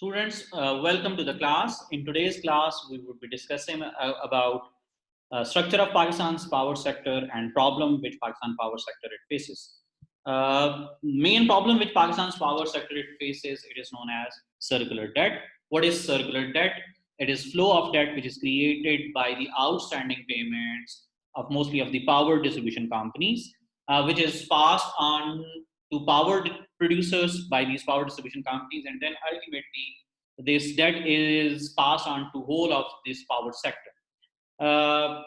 Students, welcome to the class. In today's class, we would be discussing about structure of Pakistan's power sector and problem which Pakistan power sector it faces. Main problem which Pakistan's power sector it faces, it is known as circular debt. What is circular debt? It is flow of debt which is created by the outstanding payments of mostly of the power distribution companies, which is passed on to power producers by these power distribution companies, and then ultimately this debt is passed on to whole of this power sector. Uh,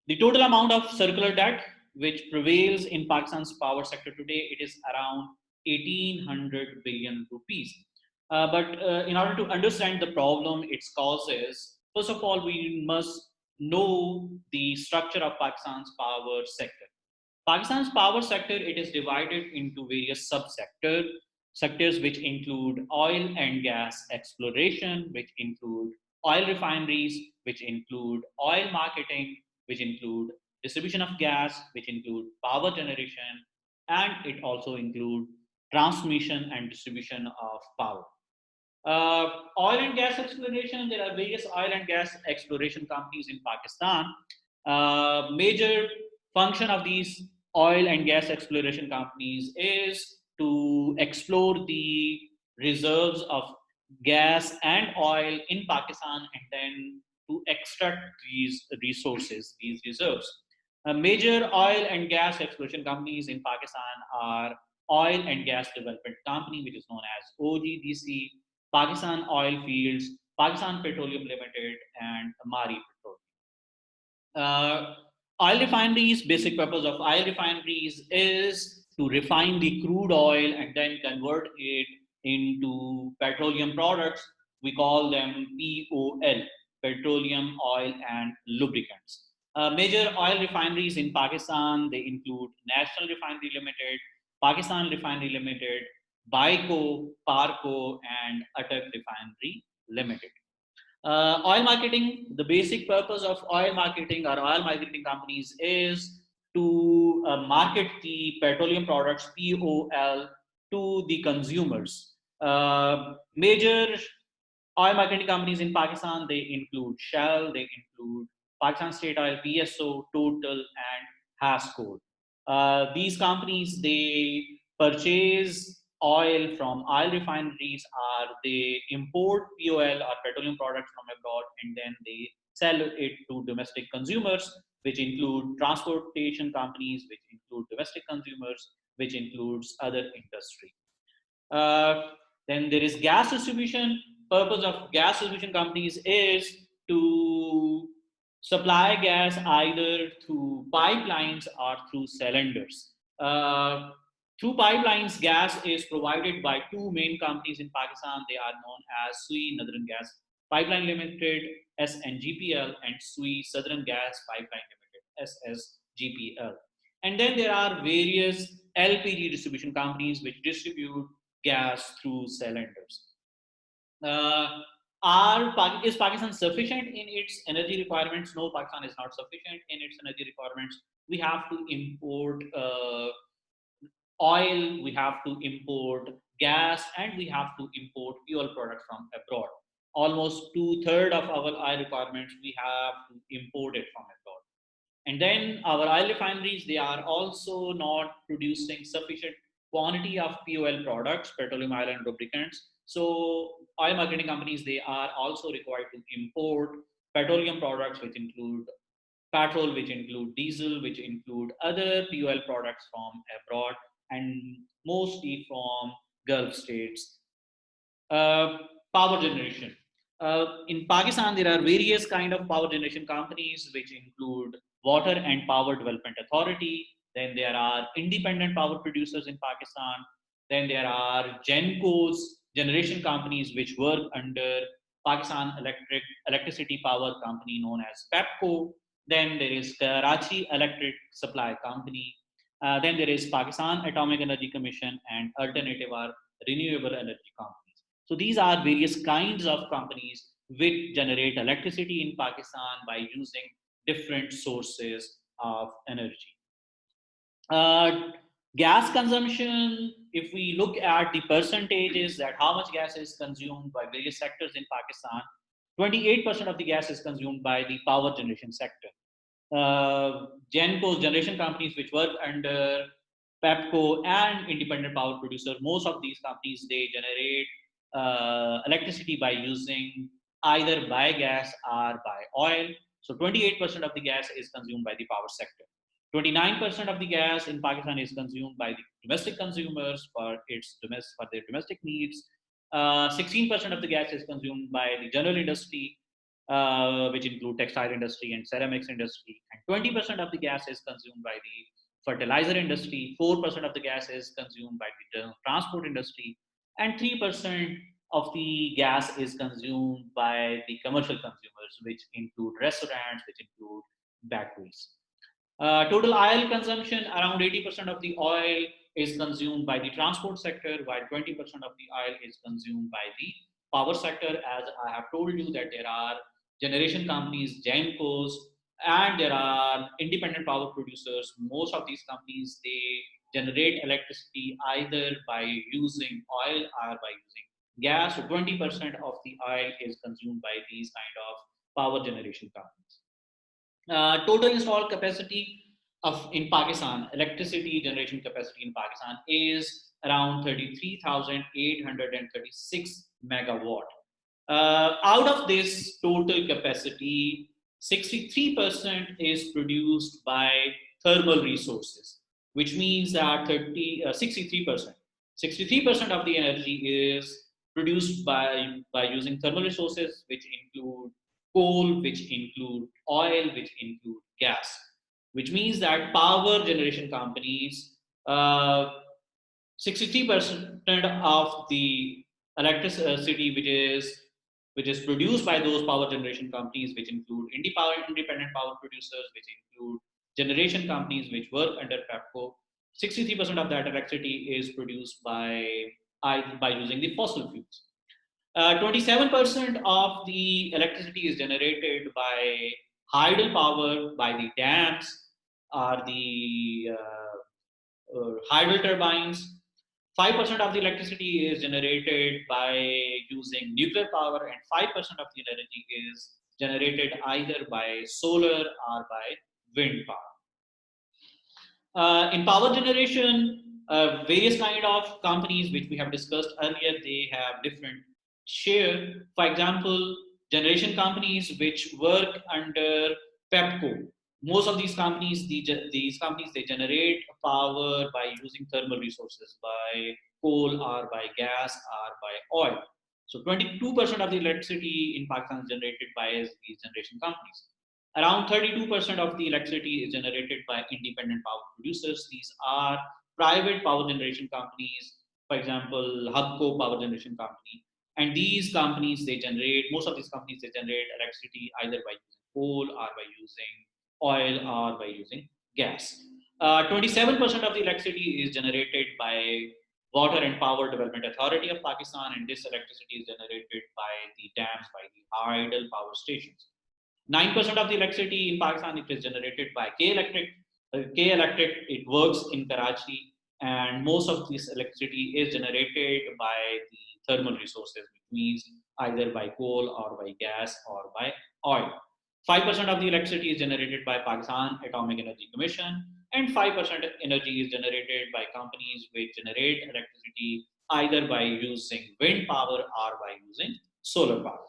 the total amount of circular debt which prevails in Pakistan's power sector today, it is around 1800 billion rupees. But in order to understand the problem, its causes, first of all, we must know the structure of Pakistan's power sector. Pakistan's power sector, it is divided into various sectors which include oil and gas exploration, which include oil refineries, which include oil marketing, which include distribution of gas, which include power generation, and it also include transmission and distribution of power. Oil and gas exploration, there are various oil and gas exploration companies in Pakistan. Major function of these oil and gas exploration companies is to explore the reserves of gas and oil in Pakistan and then to extract these resources, these reserves. Major oil and gas exploration companies in Pakistan are Oil and Gas Development Company, which is known as OGDC, Pakistan Oil Fields, Pakistan Petroleum Limited, and Amari Petroleum. Uh, Oil refineries, basic purpose of oil refineries is to refine the crude oil and then convert it into petroleum products. We call them POL, petroleum oil and lubricants. Major oil refineries in Pakistan, they include National Refinery Limited, Pakistan Refinery Limited, Baiko, Parco, and Atak Refinery Limited. Oil marketing, the basic purpose of oil marketing or oil marketing companies is to market the petroleum products, POL, to the consumers. Major oil marketing companies in Pakistan, they include Shell, they include Pakistan State Oil, PSO, Total, and Hasco. These companies, they purchase oil from oil refineries, or they import POL or petroleum products from abroad, and then they sell it to domestic consumers, which include transportation companies, which include domestic consumers, which includes other industry. Uh, then there is gas distribution. Purpose of gas distribution companies is to supply gas either through pipelines or through cylinders. Through pipelines, gas is provided by two main companies in Pakistan. They are known as SUI Northern Gas Pipeline Limited (SNGPL) and SUI Southern Gas Pipeline Limited (SSGPL). And then there are various LPG distribution companies which distribute gas through cylinders. Uh, is Pakistan sufficient in its energy requirements? No, Pakistan is not sufficient in its energy requirements. We have to import oil, we have to import gas, and we have to import fuel products from abroad. Almost two-thirds of our oil requirements we have to import it from abroad. And then our oil refineries, they are also not producing sufficient quantity of POL products, petroleum oil and lubricants. So oil marketing companies, they are also required to import petroleum products, which include petrol, which include diesel, which include other POL products from abroad and mostly from Gulf states. uh, Power generation. In Pakistan, there are various kind of power generation companies, which include Water and Power Development Authority. Then there are independent power producers in Pakistan. Then there are Gencos, generation companies, which work under Pakistan Electricity Power Company, known as PEPCO. Then there is Karachi Electric Supply Company. Then there is Pakistan Atomic Energy Commission and Alternative or Renewable Energy Company. So these are various kinds of companies which generate electricity in Pakistan by using different sources of energy. Uh, Gas consumption, if we look at the percentages that how much gas is consumed by various sectors in Pakistan, 28% of the gas is consumed by the power generation sector. Gencos, generation companies which work under PEPCO and independent power producer, most of these companies, they generate electricity by using either biogas or by oil. So 28% of the gas is consumed by the power sector. 29% of the gas in Pakistan is consumed by the domestic consumers for their domestic needs. 16% of the gas is consumed by the general industry, which include textile industry and ceramics industry. And 20% of the gas is consumed by the fertilizer industry. 4% of the gas is consumed by the transport industry, and 3% of the gas is consumed by the commercial consumers, which include restaurants, which include bakeries. Total oil consumption, around 80% of the oil is consumed by the transport sector, while 20% of the oil is consumed by the power sector. As I have told you that there are generation companies, Gencos, and there are independent power producers. Most of these companies, they generate electricity either by using oil or by using gas. So 20% of the oil is consumed by these kind of power generation companies. Total installed capacity of in Pakistan, electricity generation capacity in Pakistan is around 33,836 megawatt. Out of this total capacity, 63% is produced by thermal resources, which means that 63% of the energy is produced by using thermal resources, which include coal, which include oil, which include gas, which means that power generation companies, 63% of the electricity which is produced by those power generation companies, which include independent power producers, which include generation companies which work under PEPCO, 63% of that electricity is produced by using the fossil fuels. 27% of the electricity is generated by hydel power, by the dams or the hydel turbines. 5% of the electricity is generated by using nuclear power, and 5% of the energy is generated either by solar or by wind power. In power generation, various kind of companies which we have discussed earlier, they have different share. For example, generation companies which work under PEPCO. Most of these companies, these companies, they generate power by using thermal resources, by coal or by gas or by oil. So 22% of the electricity in Pakistan is generated by these generation companies. Around 32% of the electricity is generated by independent power producers. These are private power generation companies, for example, HUBCO Power Generation Company. And these companies, they generate, most of these companies, they generate electricity either by using coal or by using oil or by using gas. 27% of the electricity is generated by Water and Power Development Authority of Pakistan, and this electricity is generated by the dams, by the idle power stations. 9% of the electricity in Pakistan it is generated by K Electric. K Electric, it works in Karachi, and most of this electricity is generated by the thermal resources, which means either by coal or by gas or by oil. 5% of the electricity is generated by Pakistan Atomic Energy Commission, and 5% energy is generated by companies which generate electricity either by using wind power or by using solar power.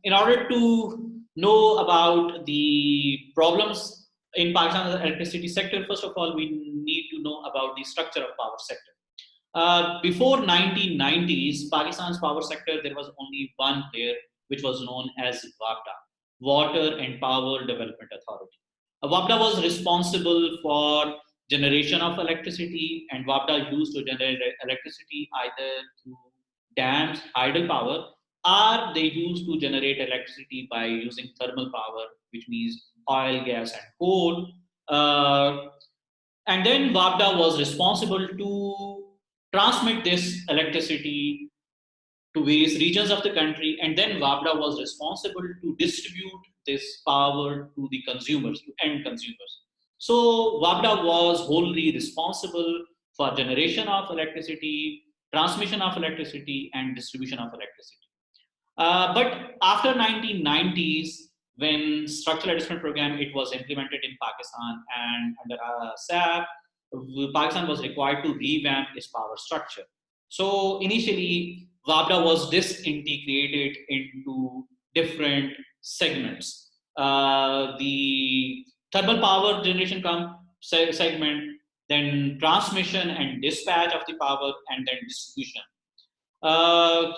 In order to know about the problems in Pakistan's electricity sector, first of all, we need to know about the structure of power sector. Before 1990s, Pakistan's power sector, there was only one player, which was known as WAPDA, Water and Power Development Authority. WAPDA was responsible for generation of electricity, and WAPDA used to generate electricity either through dams, hydel power, or they used to generate electricity by using thermal power, which means oil, gas, and coal. And then WAPDA was responsible to transmit this electricity to various regions of the country, and then WAPDA was responsible to distribute this power to the consumers, to end consumers. So WAPDA was wholly responsible for generation of electricity, transmission of electricity, and distribution of electricity. But after 1990s, when structural adjustment program it was implemented in Pakistan and under SAP, Pakistan was required to revamp its power structure. So initially, WAPDA was disintegrated into different segments. The thermal power generation segment, then transmission and dispatch of the power, and then distribution. Uh,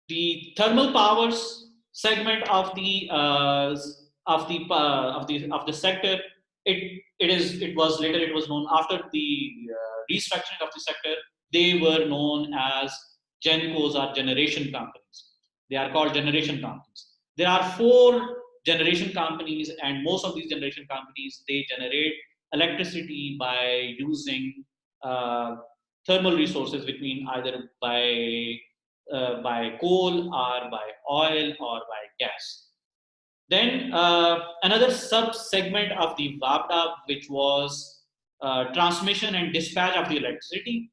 the thermal powers segment of the sector, it was known after the restructuring of the sector. They were known as gencos, or generation companies. They are called generation companies. There are four generation companies, and most of these generation companies, they generate electricity by using uh, thermal resources, which mean either by coal or by oil or by gas. Then another sub segment of the WAPDA, which was transmission and dispatch of the electricity,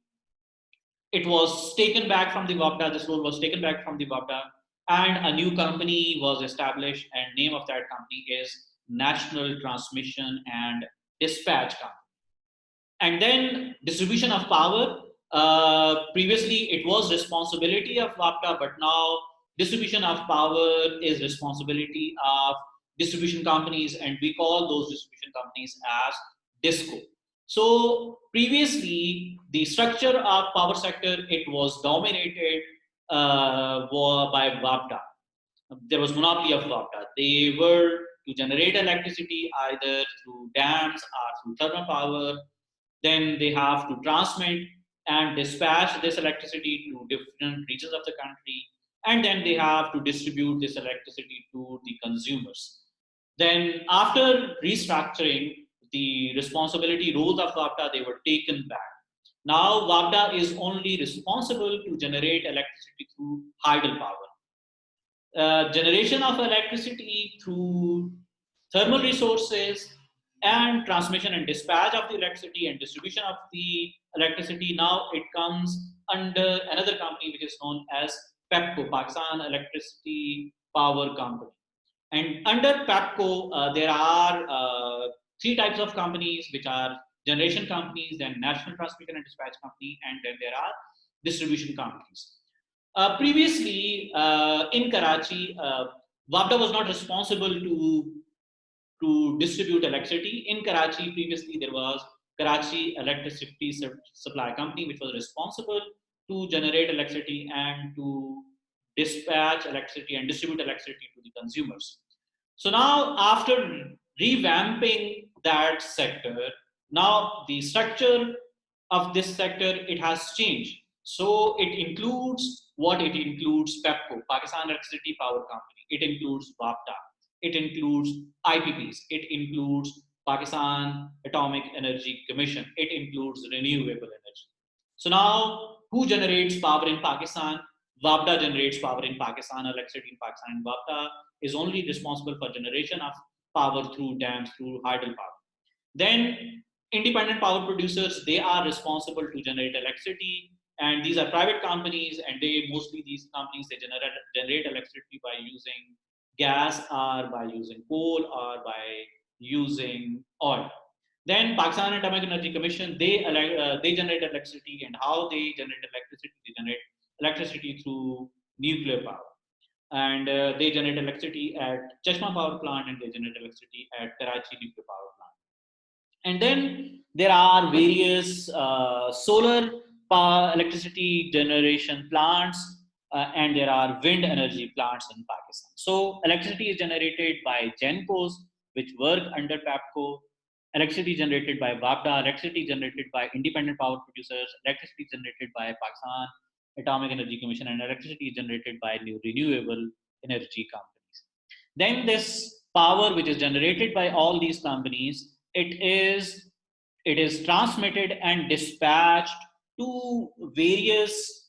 it was taken back from the WAPDA. This role was taken back from the WAPDA, and a new company was established, and name of that company is National Transmission and Dispatch Company. And then distribution of power. Previously, it was responsibility of WAPDA, but now distribution of power is responsibility of distribution companies, and we call those distribution companies as DISCO. So previously, the structure of power sector it was dominated by WAPDA. There was monopoly of WAPDA. They were to generate electricity either through dams or through thermal power. Then they have to transmit and dispatch this electricity to different regions of the country. And then they have to distribute this electricity to the consumers. Then after restructuring, the responsibility roles of WAPDA, they were taken back. Now WAPDA is only responsible to generate electricity through hydel power. Generation of electricity through thermal resources, and transmission and dispatch of the electricity and distribution of the electricity. Now it comes under another company which is known as PEPCO, Pakistan Electricity Power Company. And under PEPCO, there are three types of companies, which are generation companies, then national transmission and dispatch company, and then there are distribution companies. Previously, in Karachi, WAPDA was not responsible to distribute electricity. In Karachi, previously there was Karachi Electricity Supply Company, which was responsible to generate electricity and to dispatch electricity and distribute electricity to the consumers. So now, after revamping that sector, now the structure of this sector it has changed. So it includes what it includes: PEPCO, Pakistan Electricity Power Company. It includes WAPDA. It includes IPPs. It includes Pakistan Atomic Energy Commission. It includes renewable energy. So now, who generates power in Pakistan? WAPDA generates power in Pakistan, electricity in Pakistan, and WAPDA is only responsible for generation of power through dams, through hydel power. Then independent power producers, they are responsible to generate electricity, and these are private companies, and these companies they generate electricity by using gas or by using coal or by using oil. Then Pakistan Atomic Energy Commission, they generate electricity, and how they generate electricity? They generate electricity through nuclear power, and they generate electricity at Chashma Power Plant, and they generate electricity at Karachi Nuclear Power Plant. And then there are various solar power electricity generation plants, and there are wind energy plants in Pakistan. So electricity is generated by GENCOs, which work under PAPCO. Electricity generated by WAPDA, electricity generated by independent power producers, electricity generated by Pakistan Atomic Energy Commission, and electricity generated by new renewable energy companies. Then this power which is generated by all these companies, it is transmitted and dispatched to various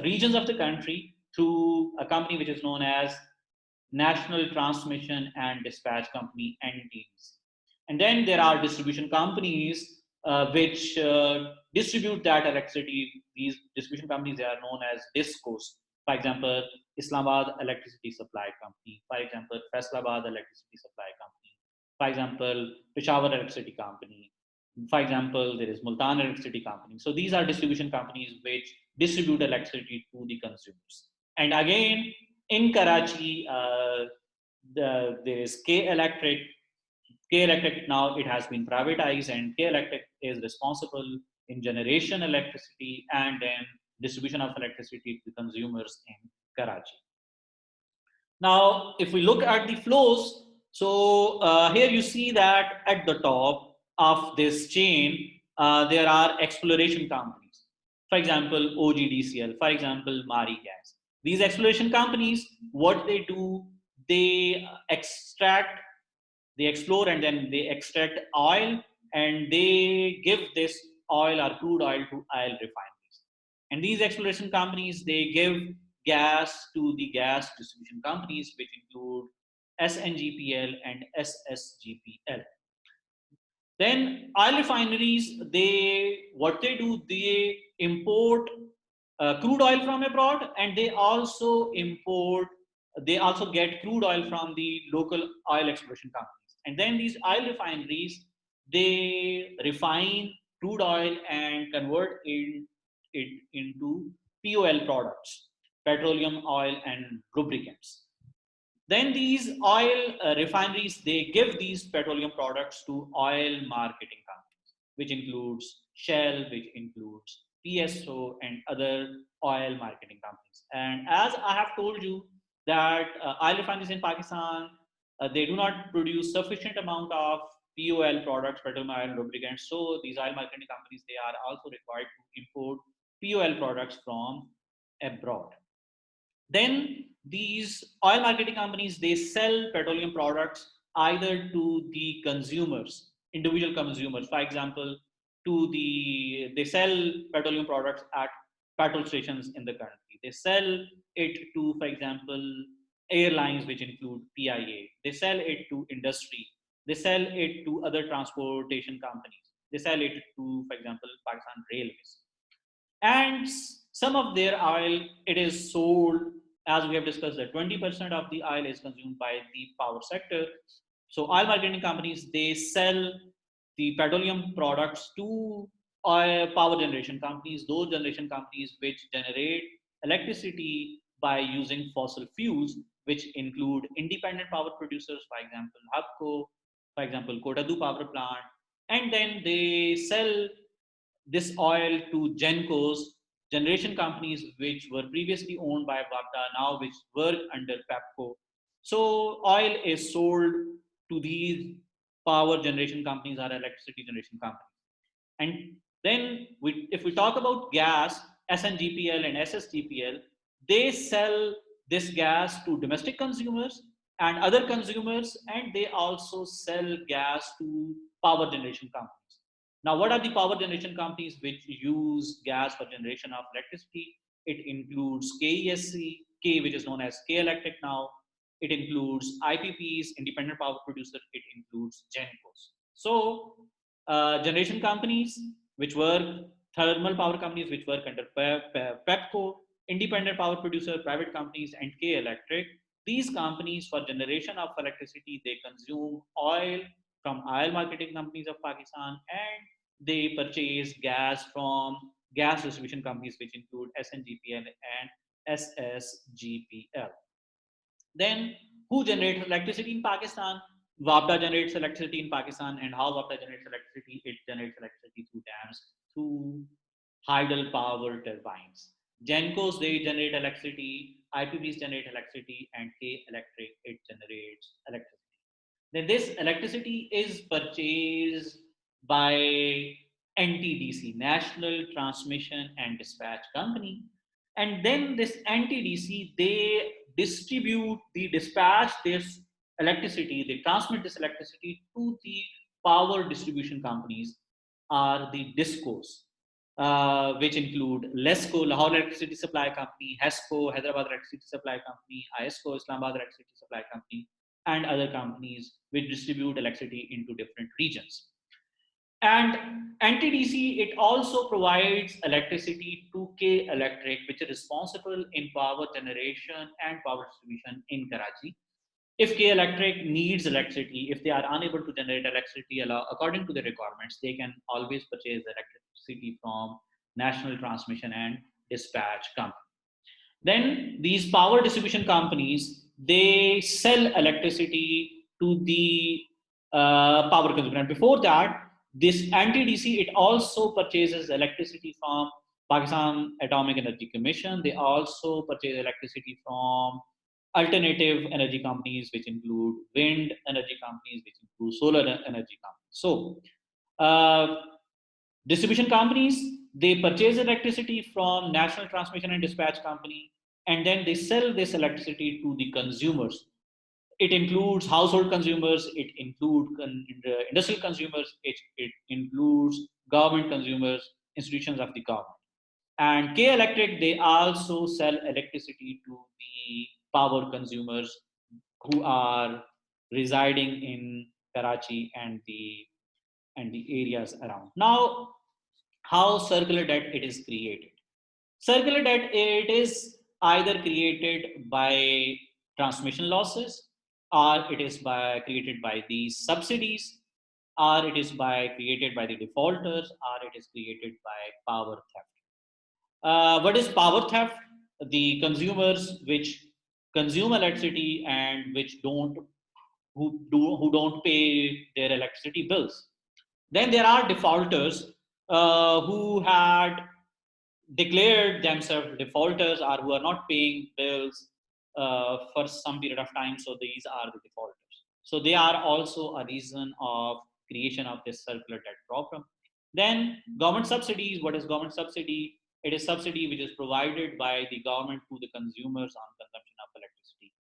regions of the country through a company which is known as National Transmission and Dispatch Company, NTDC. And then there are distribution companies which distribute that electricity. These distribution companies, they are known as DISCOs. For example, Islamabad Electricity Supply Company. For example, Faisalabad Electricity Supply Company. For example, Peshawar Electricity Company. For example, there is Multan Electricity Company. So these are distribution companies which distribute electricity to the consumers. And again, in Karachi, there is K Electric. K Electric now it has been privatized, and K Electric is responsible in generation electricity and then distribution of electricity to consumers in Karachi. Now, if we look at the flows, so here you see that at the top of this chain, there are exploration companies. For example, OGDCL, for example, Mari Gas. These exploration companies, what they do, they extract, they explore and then they extract oil and they give this oil or crude oil to oil refineries. And these exploration companies, they give gas to the gas distribution companies, which include SNGPL and SSGPL. Then oil refineries, they what they do, they import crude oil from abroad, and they also get crude oil from the local oil exploration companies. And then these oil refineries, they refine crude oil and convert it into POL products, petroleum oil and lubricants. Then these oil refineries, they give these petroleum products to oil marketing companies, which includes Shell, which includes PSO and other oil marketing companies. And as I have told you that oil refineries in Pakistan, they do not produce sufficient amount of POL products, petroleum oil lubricants. So these oil marketing companies, they are also required to import POL products from abroad. Then these oil marketing companies, they sell petroleum products either to the consumers, individual consumers. For example, they sell petroleum products at petrol stations in the country. They sell it to, for example, airlines, which include PIA. They sell it to industry. They sell it to other transportation companies. They sell it to, for example, Pakistan Railways. And some of their oil, it is sold, as we have discussed, that 20% of the oil is consumed by the power sector. So oil marketing companies, they sell the petroleum products to oil power generation companies, those generation companies which generate electricity by using fossil fuels, which include independent power producers, for example HUBCO, for example Kotadu power plant. And then they sell this oil to Gencos, generation companies which were previously owned by Wabda, now which work under PEPCO. So oil is sold to these power generation companies or electricity generation companies. And then if we talk about gas, SNGPL and SSGPL, they sell this gas to domestic consumers and other consumers, and they also sell gas to power generation companies. Now, what are the power generation companies which use gas for generation of electricity? It includes KESC, K, which is known as K Electric now. It includes IPPs, independent power producer. It includes GENCOs. So, generation companies which work, thermal power companies which work under PEPCO, independent power producer, private companies, and K Electric. These companies for generation of electricity, they consume oil from oil marketing companies of Pakistan, and they purchase gas from gas distribution companies which include SNGPL and SSGPL. Then who generates electricity in Pakistan? WAPDA generates electricity in Pakistan, and how WAPDA generates electricity? It generates electricity through dams, through hydel power turbines. Gencos, they generate electricity, IPPs generate electricity, and K Electric, it generates electricity. Then this electricity is purchased by NTDC, National Transmission and Dispatch Company. And then this NTDC, they dispatch this electricity, they transmit this electricity to the power distribution companies, are the DISCOs. which include LESCO, Lahore Electricity Supply Company, HESCO, Hyderabad Electricity Supply Company, ISCO, Islamabad Electricity Supply Company, and other companies which distribute electricity into different regions. And NTDC, it also provides electricity to K Electric, which is responsible in power generation and power distribution in Karachi. If K Electric needs electricity, if they are unable to generate electricity according to the requirements, they can always purchase electricity from National Transmission and Dispatch Company. Then these power distribution companies, they sell electricity to the power consumer. And before that, this NTDC, it also purchases electricity from Pakistan Atomic Energy Commission. They also purchase electricity from alternative energy companies, which include wind energy companies, which include solar energy companies. So uh, distribution companies, they purchase electricity from National Transmission and Dispatch Company, and then they sell this electricity to the consumers. It includes household consumers, it includes industrial consumers, it includes government consumers, institutions of the government. And K Electric, they also sell electricity to the power consumers who are residing in Karachi and the areas around. Now, how circular debt it is created? Circular debt, it is either created by transmission losses, or it is created by the subsidies, or it is created by the defaulters, or it is created by power theft. What is power theft? The consumers which consume electricity and which don't who don't pay their electricity bills. Then there are defaulters who had declared themselves defaulters or who are not paying bills for some period of time. So these are the defaulters. So they are also a reason of creation of this circular debt problem. Then government subsidies. What is government subsidy? It is subsidy which is provided by the government to the consumers on consumption of electricity.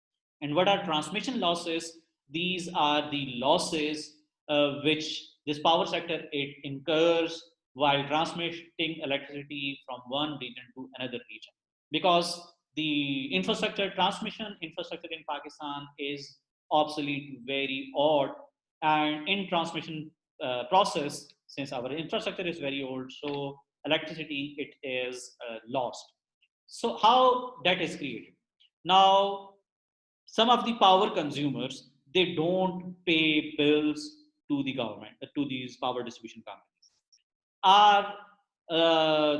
And what are transmission losses? These are the losses which this power sector it incurs while transmitting electricity from one region to another region. Because the transmission infrastructure in Pakistan is obsolete, very old, and in transmission process, since our infrastructure is very old, so electricity it is lost. So how that is created? Now, some of the power consumers, they don't pay bills to the government, to these power distribution companies, or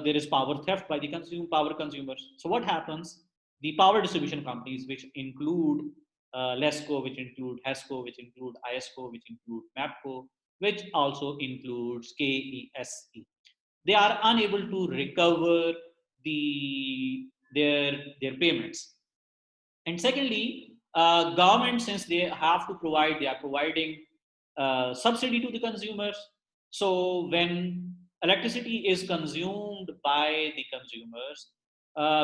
there is power theft by the power consumers. So what happens? The power distribution companies, which include LESCO, which include HESCO, which include ISCO, which include MAPCO, which also includes KESE, they are unable to recover their payments. And secondly, government, since they are providing subsidy to the consumers. So when electricity is consumed by the consumers,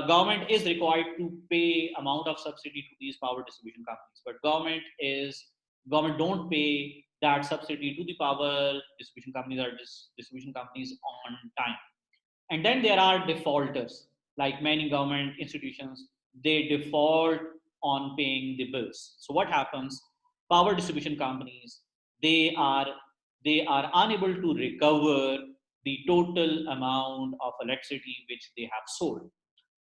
government is required to pay amount of subsidy to these power distribution companies. But government don't pay that subsidy to the power distribution companies or distribution companies on time. And then there are defaulters, like many government institutions, they default on paying the bills. So what happens? Power distribution companies, they are they are unable to recover the total amount of electricity which they have sold.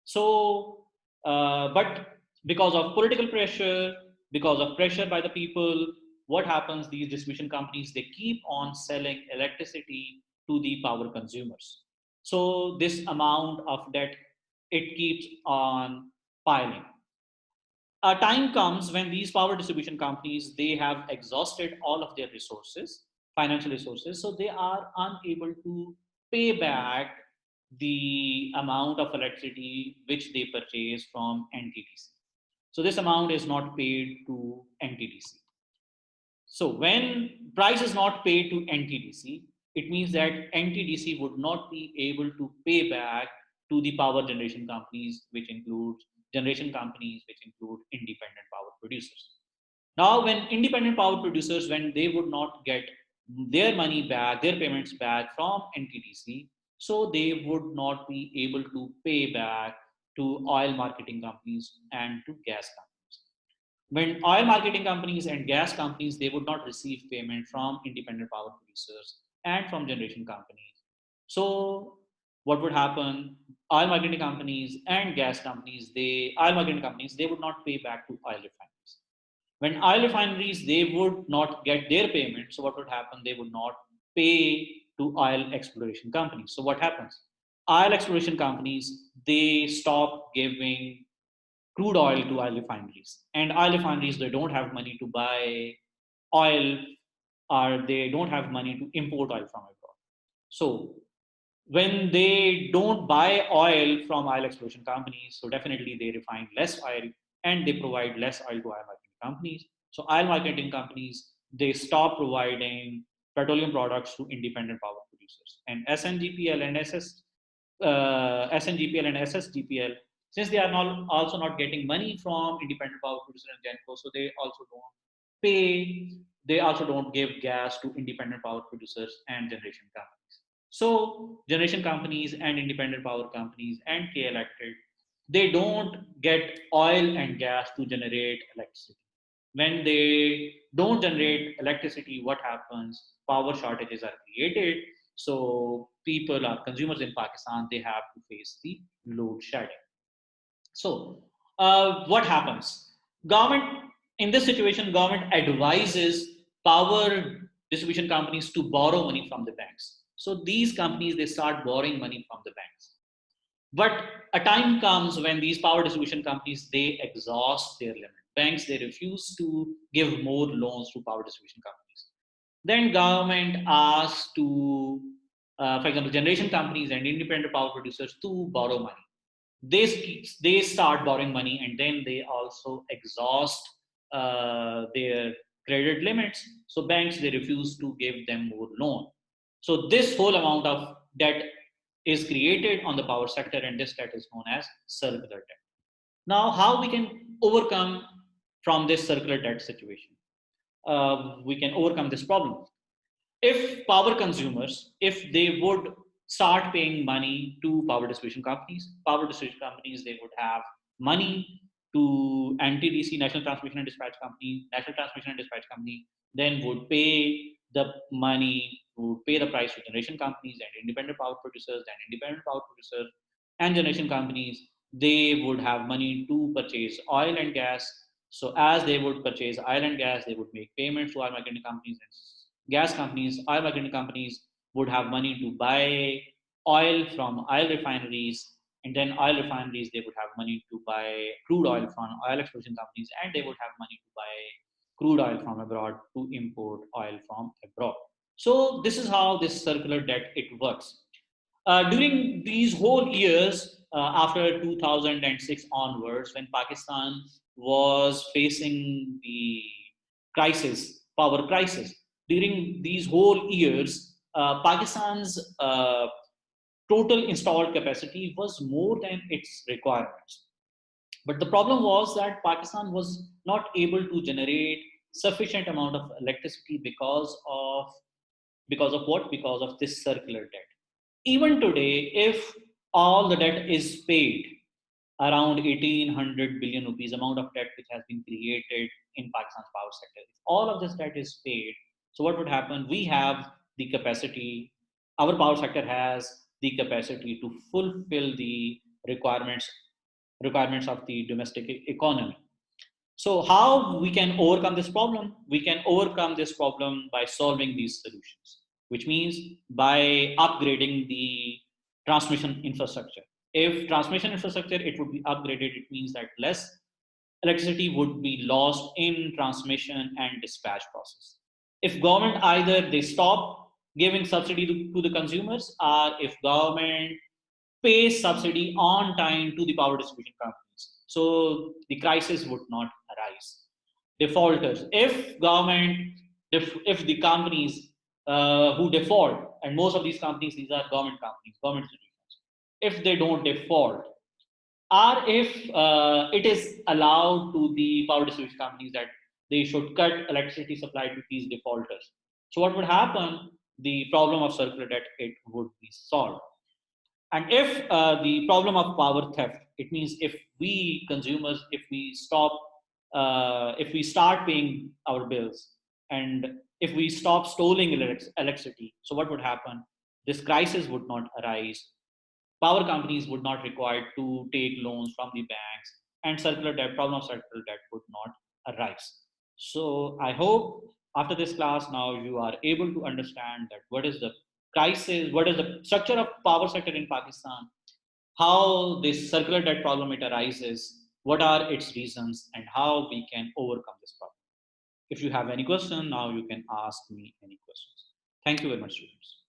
So, but because of political pressure, because of pressure by the people, what happens? These distribution companies, they keep on selling electricity to the power consumers. So this amount of debt, it keeps on piling. A time comes when these power distribution companies, they have exhausted all of their resources, financial resources, so they are unable to pay back the amount of electricity which they purchase from NTDC. So this amount is not paid to NTDC. So when price is not paid to NTDC, it means that NTDC would not be able to pay back to the power generation companies, which include independent power producers. Now, when independent power producers, when they would not get their money back, their payments back from NTDC, So they would not be able to pay back to oil marketing companies and to gas companies. When oil marketing companies and gas companies, they would not receive payment from independent power producers and from generation companies. So what would happen? Oil marketing companies and gas companies, oil marketing companies, they would not pay back to oil refineries. When oil refineries, they would not get their payment. So what would happen? They would not pay to oil exploration companies. So what happens? Oil exploration companies, they stop giving crude oil to oil refineries. And oil refineries, they don't have money to buy oil, or they don't have money to import oil from abroad. So when they don't buy oil from oil exploration companies, so definitely they refine less oil and they provide less oil to oil marketing companies. So oil marketing companies, they stop providing petroleum products to independent power producers. And SNGPL and SNGPL and SSGPL, since they are not also not getting money from independent power producer and Genco, so they also don't pay, they also don't give gas to independent power producers and generation companies. So generation companies and independent power companies and K electric, they don't get oil and gas to generate electricity. When they don't generate electricity, what happens? Power shortages are created. So people or consumers in Pakistan, they have to face the load shedding. So, what happens? Government in this situation, government advises power distribution companies to borrow money from the banks. So these companies, they start borrowing money from the banks. But a time comes when these power distribution companies, they exhaust their limit. Banks, they refuse to give more loans to power distribution companies. Then government asks to, for example, generation companies and independent power producers to borrow money. They start borrowing money, and then they also exhaust their credit limits. So banks, they refuse to give them more loan. So this whole amount of debt is created on the power sector, and this debt is known as circular debt. Now, how we can overcome from this circular debt situation? We can overcome this problem if power consumers, if they would start paying money to power distribution companies, they would have money to NTDC, National Transmission and Dispatch Company. National Transmission and Dispatch Company then would pay the money, would pay the price to generation companies and independent power producers. Then independent power producers and generation companies, they would have money to purchase oil and gas. So as they would purchase oil and gas, they would make payments to oil marketing companies and gas companies. Oil marketing companies would have money to buy oil from oil refineries, and then oil refineries, they would have money to buy crude oil from oil exploration companies, and they would have money to buy crude oil from abroad, to import oil from abroad. So this is how this circular debt it works. During these whole years after 2006 onwards, when Pakistan was facing the power crisis, during these whole years, Pakistan's total installed capacity was more than its requirements. But the problem was that Pakistan was not able to generate sufficient amount of electricity because of what? Because of this circular debt. Even today, if all the debt is paid, around 1800 billion rupees amount of debt which has been created in Pakistan's power sector, if all of this debt is paid, so what would happen? We have the capacity, our power sector has the capacity to fulfill the requirements requirements of the domestic economy. So how we can overcome this problem? We can overcome this problem by solving these solutions, which means by upgrading the transmission infrastructure. If transmission infrastructure it would be upgraded, it means that less electricity would be lost in transmission and dispatch process. If government either they stop giving subsidy to the consumers, or if government pay subsidy on time to the power distribution companies, so the crisis would not arise. Defaulters, if the companies who default, and most of these companies, these are government companies, government institutions, if they don't default, or if it is allowed to the power distribution companies that they should cut electricity supply to these defaulters. So what would happen? The problem of circular debt it would be solved. And if the problem of power theft, it means if we consumers, if we start paying our bills, and if we stop stealing electricity, so what would happen? This crisis would not arise. Power companies would not require to take loans from the banks, and problem of circular debt would not arise. So I hope after this class now you are able to understand that what is the crisis, what is the structure of power sector in Pakistan, how this circular debt problem it arises, what are its reasons, and how we can overcome this problem. If you have any question, now you can ask me any questions. Thank you very much, students.